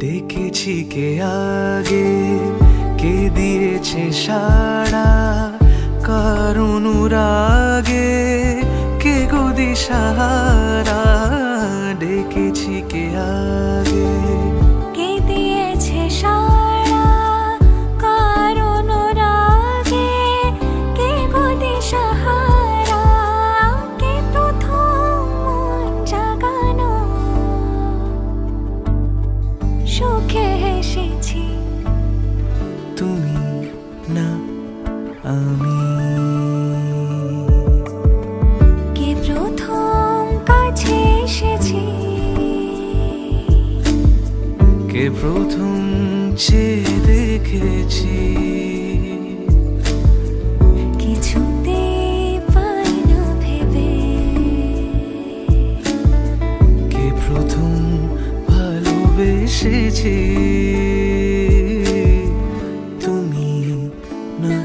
ডেকেছি কে আগে, কে দিয়েছে সাড়া, কার অনুরাগে কে গো দিশাহারা। ডেকেছি কে আগে, কে দিয়েছে সাড়া, কার অনুরাগে কে গো দিশাহারা। কে প্রথম মন জাগানো, সুখে হেসেছি তুমি না আমি। কে প্রথম কাছে এসেছি, কে প্রথম চেয়ে দেখেছি। কিছুতে পাই না ভেবে, কে প্রথম ভালোবেসেছি তুমি না